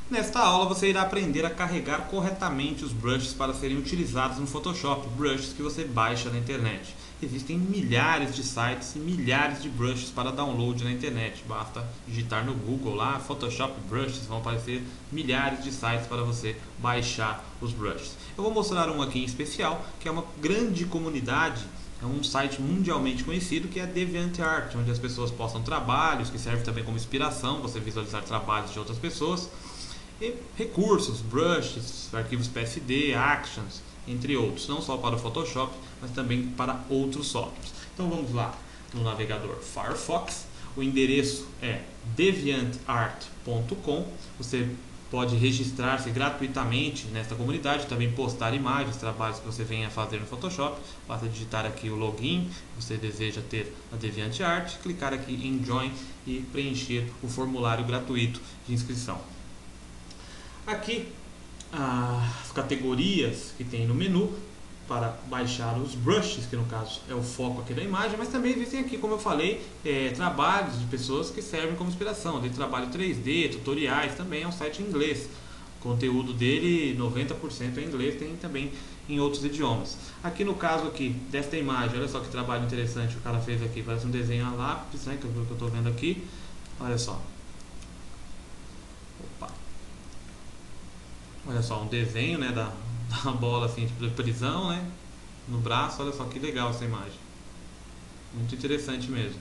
Nesta aula você irá aprender a carregar corretamente os brushes para serem utilizados no Photoshop, brushes que você baixa na internet. Existem milhares de sites e milhares de brushes para download na internet. Basta digitar no Google lá, Photoshop brushes, vão aparecer milhares de sites para você baixar os brushes. Eu vou mostrar um aqui em especial, que é uma grande comunidade. É um site mundialmente conhecido que é a DeviantArt, onde as pessoas postam trabalhos, que serve também como inspiração, você visualizar trabalhos de outras pessoas. E recursos, brushes, arquivos PSD, actions, entre outros, não só para o Photoshop, mas também para outros softwares. Então vamos lá no navegador Firefox, o endereço é deviantart.com. Você pode registrar-se gratuitamente nesta comunidade, também postar imagens, trabalhos que você venha fazer no Photoshop. Basta digitar aqui o login que você deseja ter na DeviantArt, clicar aqui em Join e preencher o formulário gratuito de inscrição. Aqui as categorias que tem no menu para baixar os brushes, que no caso é o foco aqui da imagem, mas também existem aqui, como eu falei, trabalhos de pessoas que servem como inspiração. Tem trabalho 3D, tutoriais, também é um site em inglês. O conteúdo dele, 90% é em inglês, tem também em outros idiomas. Aqui no caso aqui desta imagem, olha só que trabalho interessante o cara fez aqui, parece um desenho a lápis, né, que eu estou vendo aqui. Olha só. Opa. Olha só, um desenho, né, da bola assim, tipo de prisão, né, no braço. Olha só que legal essa imagem. Muito interessante mesmo.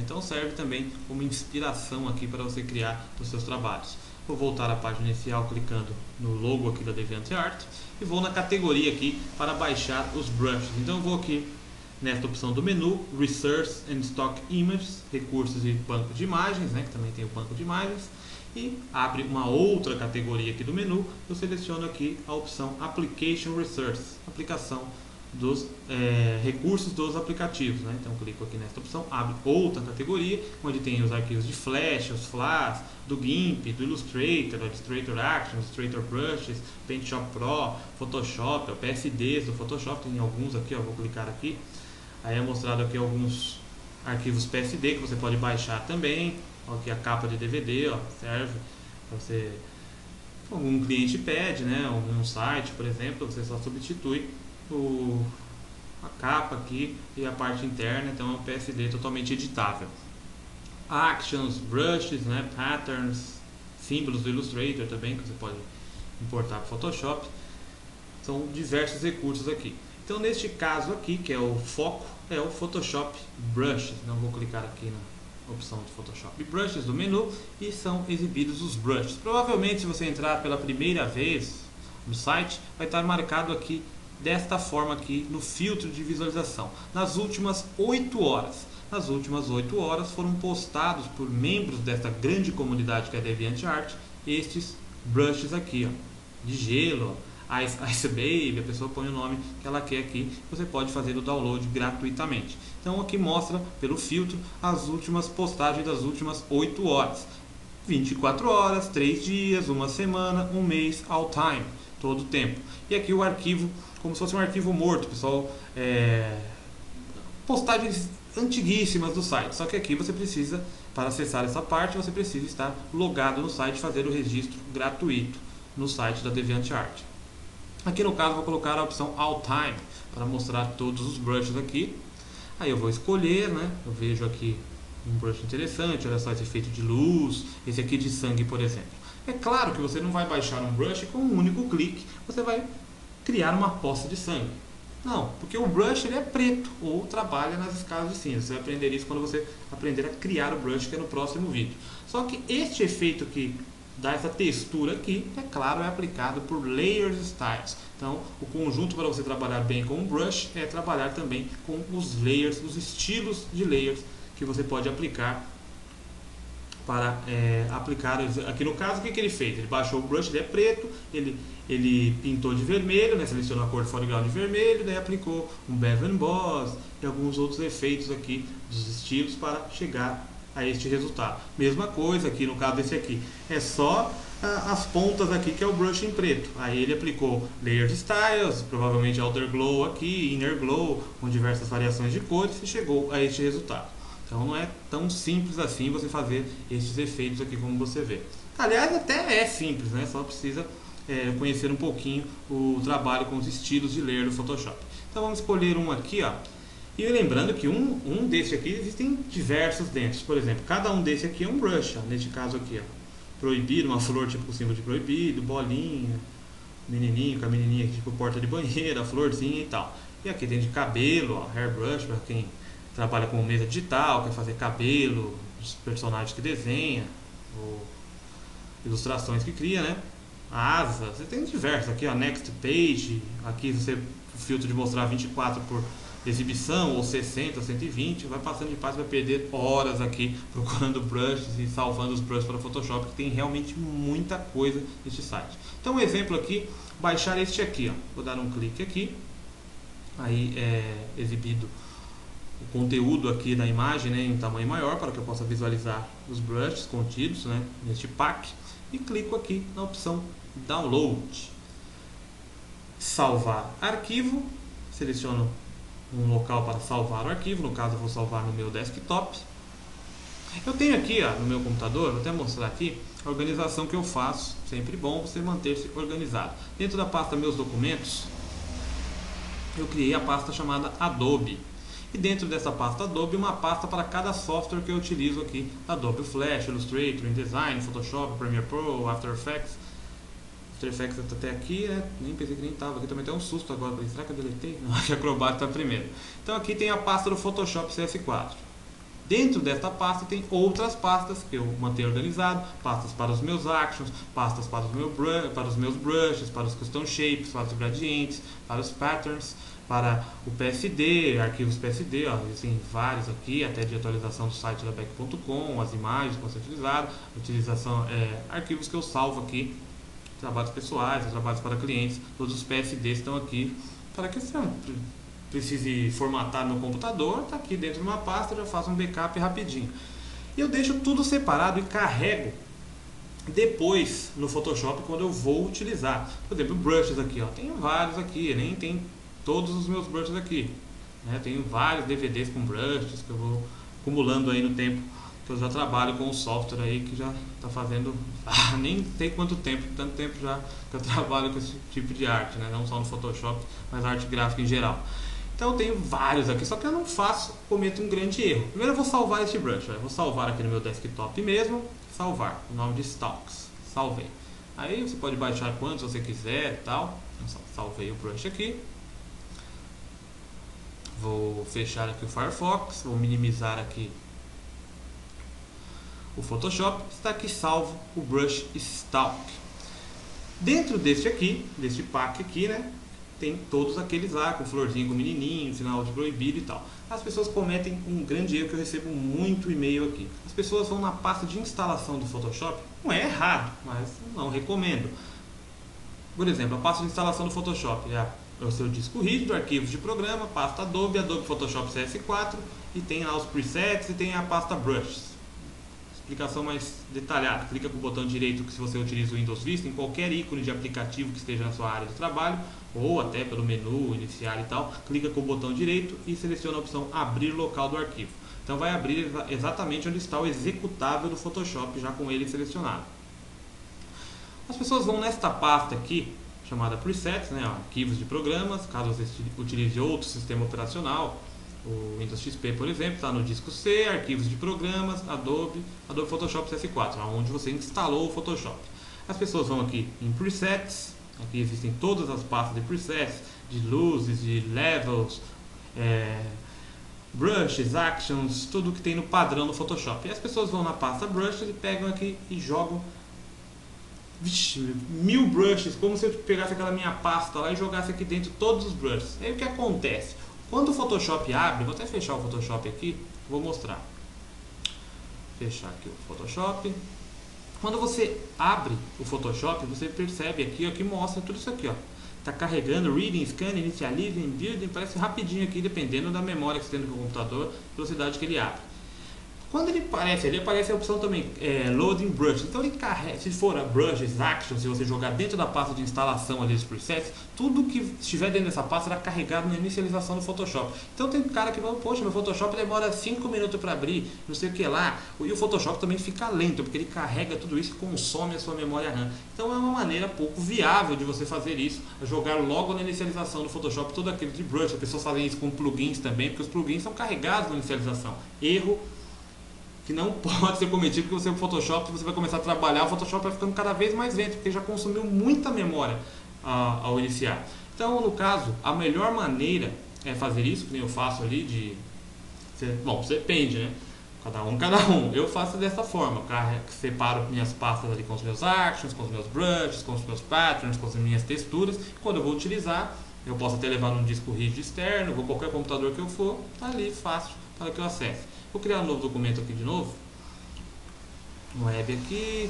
Então serve também como inspiração aqui para você criar os seus trabalhos. Vou voltar à página inicial clicando no logo aqui da DeviantArt e vou na categoria aqui para baixar os brushes. Então eu vou aqui nesta opção do menu Resource and Stock Images, recursos e banco de imagens, né, que também tem o banco de imagens. E abre uma outra categoria aqui do menu. Eu seleciono aqui a opção Application Resource, aplicação dos recursos dos aplicativos, né? Então clico aqui nesta opção, abre outra categoria onde tem os arquivos de Flash, os FLAS, do GIMP, do Illustrator, do Illustrator Actions, Illustrator Brushes, Paint Shop Pro, Photoshop, o PSDs do Photoshop, tem alguns aqui, ó, vou clicar aqui. Aí é mostrado aqui alguns arquivos PSD que você pode baixar também. Aqui a capa de DVD, ó, serve para você, algum cliente pede, né, um site, por exemplo, você só substitui a capa aqui e a parte interna, então é um PSD totalmente editável. Actions, brushes, né, patterns, símbolos do Illustrator também, que você pode importar para o Photoshop. São diversos recursos aqui. Então neste caso aqui, que é o foco, é o Photoshop Brushes. Não vou clicar aqui na opção de Photoshop Brushes do menu e são exibidos os brushes. Provavelmente se você entrar pela primeira vez no site, vai estar marcado aqui desta forma aqui no filtro de visualização. Nas últimas 8 horas. Nas últimas 8 horas foram postados por membros desta grande comunidade que é a DeviantArt estes brushes aqui, ó, de gelo, Ice Baby, a pessoa põe o nome que ela quer aqui, você pode fazer o download gratuitamente. Então aqui mostra pelo filtro as últimas postagens das últimas 8 horas. 24 horas, 3 dias, uma semana, um mês, all time, todo o tempo. E aqui o arquivo, como se fosse um arquivo morto, pessoal, postagens antiguíssimas do site. Só que aqui você precisa, para acessar essa parte, você precisa estar logado no site e fazer o registro gratuito no site da DeviantArt. Aqui no caso vou colocar a opção All Time para mostrar todos os brushes aqui. Aí eu vou escolher, né? Eu vejo aqui um brush interessante, olha só esse efeito de luz, esse aqui de sangue, por exemplo. É claro que você não vai baixar um brush com um único clique, você vai criar uma poça de sangue. Não, porque o brush ele é preto ou trabalha nas escalas de cinza. Você vai aprender isso quando você aprender a criar o brush, que é no próximo vídeo. Só que este efeito que dá essa textura aqui, é claro, é aplicado por Layers Styles. Então, o conjunto para você trabalhar bem com o brush é trabalhar também com os layers, os estilos de layers que você pode aplicar para aplicar. Aqui no caso, o que ele fez? Ele baixou o brush, ele é preto, ele pintou de vermelho, né, selecionou a cor de foreground de vermelho, daí aplicou um bevel emboss e alguns outros efeitos aqui dos estilos para chegar a este resultado. Mesma coisa aqui no caso desse aqui, é só as pontas aqui que é o brush em preto. Aí ele aplicou Layer Styles, provavelmente Outer Glow aqui, Inner Glow, com diversas variações de cores e chegou a este resultado. Então não é tão simples assim você fazer estes efeitos aqui como você vê. Aliás, até é simples, né? Só precisa conhecer um pouquinho o trabalho com os estilos de ler do Photoshop. Então vamos escolher um aqui, ó. E lembrando que um desse aqui existem diversos dentro. Por exemplo, cada um desse aqui é um brush, ó. Neste caso aqui, ó. Proibido, uma flor tipo o símbolo de proibido, bolinha, menininho com a menininha aqui tipo porta de banheira, florzinha e tal. E aqui tem de cabelo, ó, hairbrush para quem trabalha com mesa digital, quer fazer cabelo, os personagens que desenha, ou ilustrações que cria, né? A asa, você tem diversos aqui, ó, next page, aqui você o filtro de mostrar 24 por exibição, ou 60, 120, vai passando de página, vai perder horas aqui procurando brushes e salvando os brushes para o Photoshop, que tem realmente muita coisa neste site. Então um exemplo aqui, baixar este aqui, ó. Vou dar um clique aqui, aí é exibido o conteúdo aqui da imagem, né, em tamanho maior, para que eu possa visualizar os brushes contidos, né, neste pack, e clico aqui na opção Download. Salvar arquivo, seleciono um local para salvar o arquivo, no caso eu vou salvar no meu desktop. Eu tenho aqui, ó, no meu computador, vou até mostrar aqui a organização que eu faço, sempre bom você manter-se organizado. Dentro da pasta meus documentos, eu criei a pasta chamada Adobe. E dentro dessa pasta Adobe, uma pasta para cada software que eu utilizo aqui. Adobe Flash, Illustrator, InDesign, Photoshop, Premiere Pro, After Effects. After Effects está até aqui, né? Nem pensei que nem estava. Aqui também tem um susto agora. Será que eu deletei? Não, aqui Acrobat está primeiro. Então aqui tem a pasta do Photoshop CS4. Dentro desta pasta tem outras pastas que eu mantenho organizado. Pastas para os meus actions, pastas para os meus brushes, para os custom shapes, para os gradientes, para os patterns, para o PSD, arquivos PSD, ó, existem vários aqui, até de atualização do site da Beck.com, as imagens que vão ser utilizadas, utilização, arquivos que eu salvo aqui, trabalhos pessoais, trabalhos para clientes, todos os PSDs estão aqui, para que você precise formatar no computador, está aqui dentro de uma pasta, eu já faço um backup rapidinho. E eu deixo tudo separado e carrego depois no Photoshop quando eu vou utilizar. Por exemplo, brushes aqui, ó, tenho vários aqui, nem tem todos os meus brushes aqui, né? Tenho vários DVDs com brushes que eu vou acumulando aí no tempo que eu já trabalho com o software aí que já está fazendo, nem sei quanto tempo, tanto tempo já que eu trabalho com esse tipo de arte, né? Não só no Photoshop, mas arte gráfica em geral. Então eu tenho vários aqui, só que eu não cometo um grande erro. Primeiro eu vou salvar este brush, eu vou salvar aqui no meu desktop mesmo, salvar, o nome de Stalks, salvei. Aí você pode baixar quantos você quiser e tal, eu salvei o brush aqui. Vou fechar aqui o Firefox, vou minimizar aqui o Photoshop, está aqui salvo o Brush Stalk. Dentro deste aqui, deste pack aqui, né, tem todos aqueles lá, com florzinha, com menininho, sinal de proibido e tal. As pessoas cometem um grande erro que eu recebo muito e-mail aqui. As pessoas vão na pasta de instalação do Photoshop, não é errado, mas não recomendo. Por exemplo, a pasta de instalação do Photoshop é o seu disco rígido, arquivos de programa, pasta Adobe, Adobe Photoshop CS4 e tem lá os presets e tem a pasta Brushes. Explicação mais detalhada, clica com o botão direito que se você utiliza o Windows Vista, em qualquer ícone de aplicativo que esteja na sua área de trabalho, ou até pelo menu iniciar e tal, clica com o botão direito e seleciona a opção abrir local do arquivo. Então vai abrir exatamente onde está o executável do Photoshop, já com ele selecionado. As pessoas vão nesta pasta aqui, chamada Presets, né, arquivos de programas, caso você utilize outro sistema operacional, o Windows XP, por exemplo, está no disco C, arquivos de programas, Adobe Photoshop CS4, onde você instalou o Photoshop. As pessoas vão aqui em Presets, aqui existem todas as pastas de presets, de luzes, de levels, brushes, actions, tudo que tem no padrão no Photoshop. E as pessoas vão na pasta Brushes e pegam aqui e jogam 1000 brushes, como se eu pegasse aquela minha pasta lá e jogasse aqui dentro todos os brushes. Aí o que acontece? Quando o Photoshop abre, vou até fechar o Photoshop aqui, vou mostrar. Fechar aqui o Photoshop. Quando você abre o Photoshop, você percebe aqui, ó, que mostra tudo isso aqui, ó. Tá carregando, reading, scanning, initializing, building, parece rapidinho aqui, dependendo da memória que você tem no computador, velocidade que ele abre. Quando ele aparece ali, aparece a opção também, Loading Brush. Então ele carrega, se for a Brushes, Actions, se você jogar dentro da pasta de instalação ali dos presets, tudo que estiver dentro dessa pasta será carregado na inicialização do Photoshop. Então tem cara que fala, poxa, meu Photoshop demora 5 minutos para abrir, não sei o que lá. E o Photoshop também fica lento, porque ele carrega tudo isso e consome a sua memória RAM. Então é uma maneira pouco viável de você fazer isso, jogar logo na inicialização do Photoshop todo aquele de brush. As pessoas fazem isso com plugins também, porque os plugins são carregados na inicialização. Erro que não pode ser cometido, porque você o Photoshop, você vai começar a trabalhar, o Photoshop vai ficando cada vez mais lento, porque já consumiu muita memória ao iniciar. Então, no caso, a melhor maneira é fazer isso, que nem eu faço ali bom, depende, né? Cada um. Eu faço dessa forma, separo minhas pastas ali com os meus actions, com os meus brushes, com os meus patterns, com as minhas texturas. Quando eu vou utilizar, eu posso até levar num disco rígido externo, ou qualquer computador que eu for, tá ali fácil para que eu acesse. Vou criar um novo documento aqui de novo, um web aqui,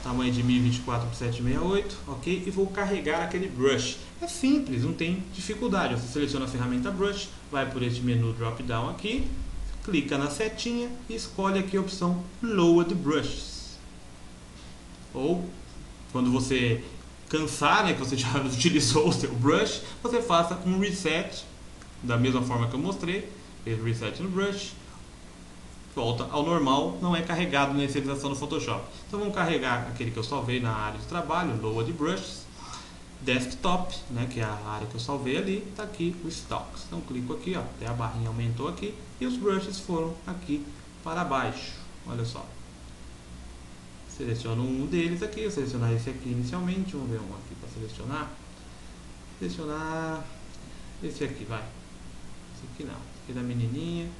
tamanho de 1024 por 768, ok? E vou carregar aquele brush. É simples, não tem dificuldade. Você seleciona a ferramenta brush, vai por este menu drop down aqui, clica na setinha e escolhe aqui a opção Load Brushes. Ou quando você cansar, né, que você já utilizou o seu brush, você faça um reset da mesma forma que eu mostrei, fez reset no brush, volta ao normal, não é carregado na inicialização do Photoshop. Então vamos carregar aquele que eu salvei na área de trabalho, Load Brushes, Desktop, né, que é a área que eu salvei ali, está aqui o Stocks. Então clico aqui, ó, até a barrinha aumentou aqui e os brushes foram aqui para baixo. Olha só. Seleciono um deles aqui, eu selecionar esse aqui inicialmente, vamos ver um aqui para selecionar. Selecionar esse aqui, vai. Esse aqui não, esse aqui é da menininha.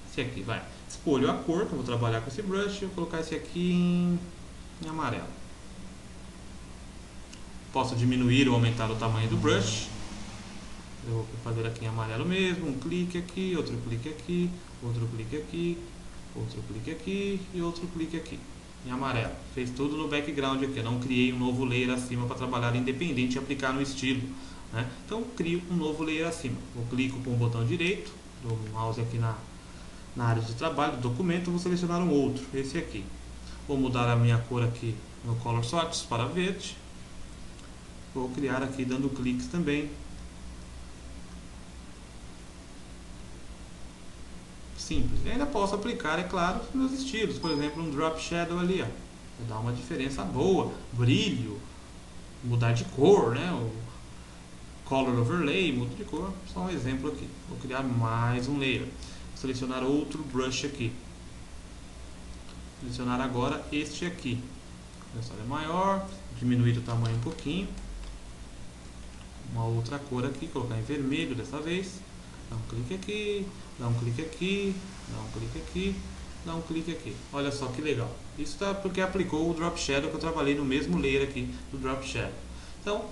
Esse aqui, vai. Escolho a cor, que eu vou trabalhar com esse brush, e vou colocar esse aqui em amarelo. Posso diminuir ou aumentar o tamanho do brush. Eu vou fazer aqui em amarelo mesmo, um clique aqui, outro clique aqui, outro clique aqui, outro clique aqui e outro clique aqui. Em amarelo. Fez tudo no background aqui. Eu não criei um novo layer acima para trabalhar independente e aplicar no estilo, né? Então crio um novo layer acima. Eu clico com o botão direito do mouse aqui na área de trabalho do documento, vou selecionar um outro, esse aqui. Vou mudar a minha cor aqui no Color Swatches para verde. Vou criar aqui dando cliques também. Simples. E ainda posso aplicar, é claro, os meus estilos. Por exemplo, um Drop Shadow ali, ó. Vou dar uma diferença boa. Brilho. Mudar de cor, né? O Color Overlay, muda de cor. Só um exemplo aqui. Vou criar mais um layer. Selecionar outro brush aqui. Selecionar agora este aqui. Essa é maior, diminuir o tamanho um pouquinho. Uma outra cor aqui, colocar em vermelho dessa vez. Dá um clique aqui, dá um clique aqui, dá um clique aqui, dá um clique aqui. Olha só que legal. Isso tá porque aplicou o Drop Shadow, que eu trabalhei no mesmo layer aqui do Drop Shadow. Então,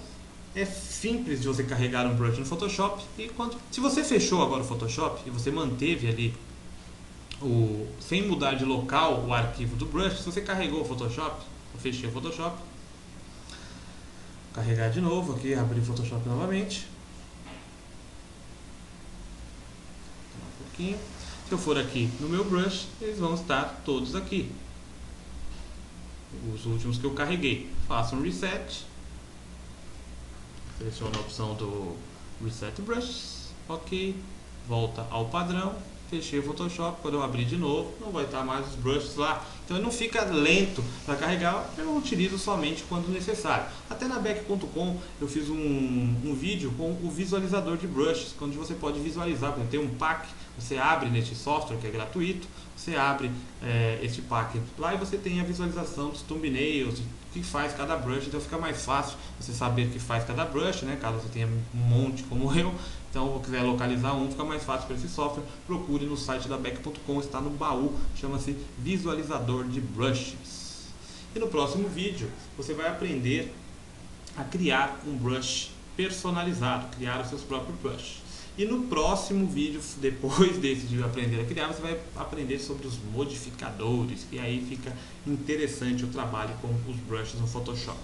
é simples de você carregar um brush no Photoshop. E se você fechou agora o Photoshop e você manteve ali sem mudar de local o arquivo do brush, se você carregou o Photoshop, eu fechei o Photoshop, carregar de novo aqui, abrir o Photoshop novamente. Um pouquinho. Se eu for aqui no meu brush, eles vão estar todos aqui, os últimos que eu carreguei. Faço um reset. Seleciono a opção do Reset Brush, ok, volta ao padrão, fechei o Photoshop. Quando eu abrir de novo, não vai estar mais os brushes lá, então ele não fica lento para carregar. Eu utilizo somente quando necessário. Até na Back.com eu fiz um vídeo com o visualizador de brushes, onde você pode visualizar. Tem um pack, você abre neste software que é gratuito, você abre este pack lá e você tem a visualização dos thumbnails, o que faz cada brush. Então fica mais fácil você saber o que faz cada brush, né? Caso você tenha um monte como eu, então se quiser localizar um, fica mais fácil para esse software. Procure no site da Back.com, está no baú, chama-se visualizador de brushes. E no próximo vídeo você vai aprender a criar um brush personalizado, criar os seus próprios brushes. E no próximo vídeo, depois desse de aprender a criar, você vai aprender sobre os modificadores, e aí fica interessante o trabalho com os brushes no Photoshop.